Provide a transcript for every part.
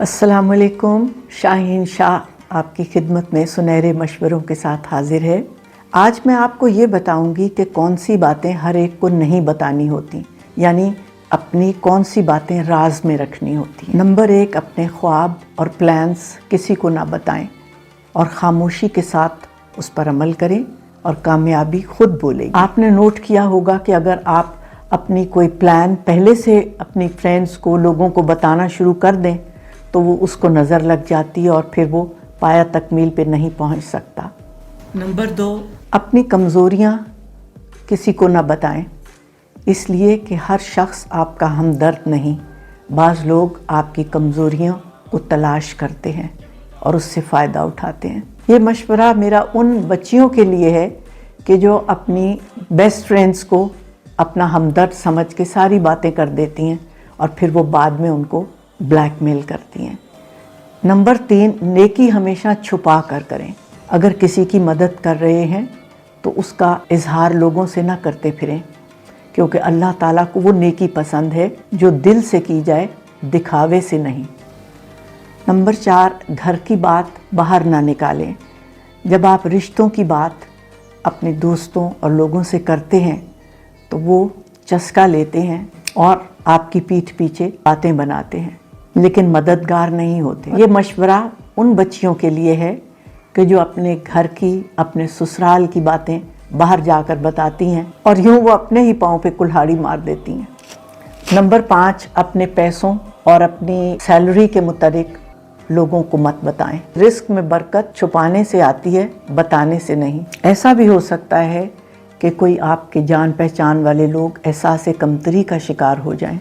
السلام علیکم. شاہین شاہ آپ کی خدمت میں سنہرے مشوروں کے ساتھ حاضر ہے. آج میں آپ کو یہ بتاؤں گی کہ کون سی باتیں ہر ایک کو نہیں بتانی ہوتی، یعنی اپنی کون سی باتیں راز میں رکھنی ہوتی ہیں. نمبر 1، اپنے خواب اور پلانز کسی کو نہ بتائیں اور خاموشی کے ساتھ اس پر عمل کریں اور کامیابی خود بولے گی. آپ نے نوٹ کیا ہوگا کہ اگر آپ اپنی کوئی پلان پہلے سے اپنی فرینڈز کو، لوگوں کو بتانا شروع کر دیں تو وہ اس کو نظر لگ جاتی ہے اور پھر وہ پایہ تکمیل پہ نہیں پہنچ سکتا. نمبر 2، اپنی کمزوریاں کسی کو نہ بتائیں، اس لیے کہ ہر شخص آپ کا ہمدرد نہیں. بعض لوگ آپ کی کمزوریوں کو تلاش کرتے ہیں اور اس سے فائدہ اٹھاتے ہیں. یہ مشورہ میرا ان بچیوں کے لیے ہے کہ جو اپنی بیسٹ فرینڈز کو اپنا ہمدرد سمجھ کے ساری باتیں کر دیتی ہیں اور پھر وہ بعد میں ان کو بلیک میل کرتی ہیں. نمبر 3، نیکی ہمیشہ چھپا کر کریں. اگر کسی کی مدد کر رہے ہیں تو اس کا اظہار لوگوں سے نہ کرتے پھریں، کیونکہ اللہ تعالیٰ کو وہ نیکی پسند ہے جو دل سے کی جائے، دکھاوے سے نہیں. نمبر 4، گھر کی بات باہر نہ نکالیں. جب آپ رشتوں کی بات اپنے دوستوں اور لوگوں سے کرتے ہیں تو وہ چسکا لیتے ہیں اور آپ کی پیٹھ پیچھے باتیں بناتے ہیں، لیکن مددگار نہیں ہوتے. یہ مشورہ ان بچیوں کے لیے ہے کہ جو اپنے گھر کی، اپنے سسرال کی باتیں باہر جا کر بتاتی ہیں اور یوں وہ اپنے ہی پاؤں پہ کلہاڑی مار دیتی ہیں. نمبر 5، اپنے پیسوں اور اپنی سیلری کے متعلق لوگوں کو مت بتائیں. رزق میں برکت چھپانے سے آتی ہے، بتانے سے نہیں. ایسا بھی ہو سکتا ہے کہ کوئی آپ کے جان پہچان والے لوگ احساس کمتری کا شکار ہو جائیں،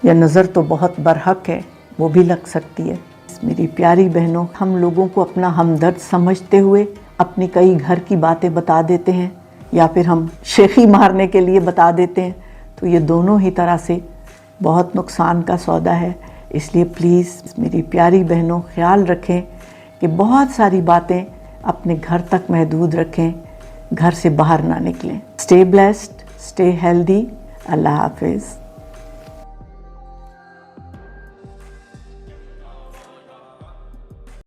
یا نظر تو بہت برحق ہے وہ بھی لگ سکتی ہے. میری پیاری بہنوں، ہم لوگوں کو اپنا ہمدرد سمجھتے ہوئے اپنی کئی گھر کی باتیں بتا دیتے ہیں یا پھر ہم شیخی مارنے کے لیے بتا دیتے ہیں، تو یہ دونوں ہی طرح سے بہت نقصان کا سودا ہے. اس لیے پلیز میری پیاری بہنوں، خیال رکھیں کہ بہت ساری باتیں اپنے گھر تک محدود رکھیں، گھر سے باہر نہ نکلیں. Stay blessed, stay healthy. اللہ حافظ.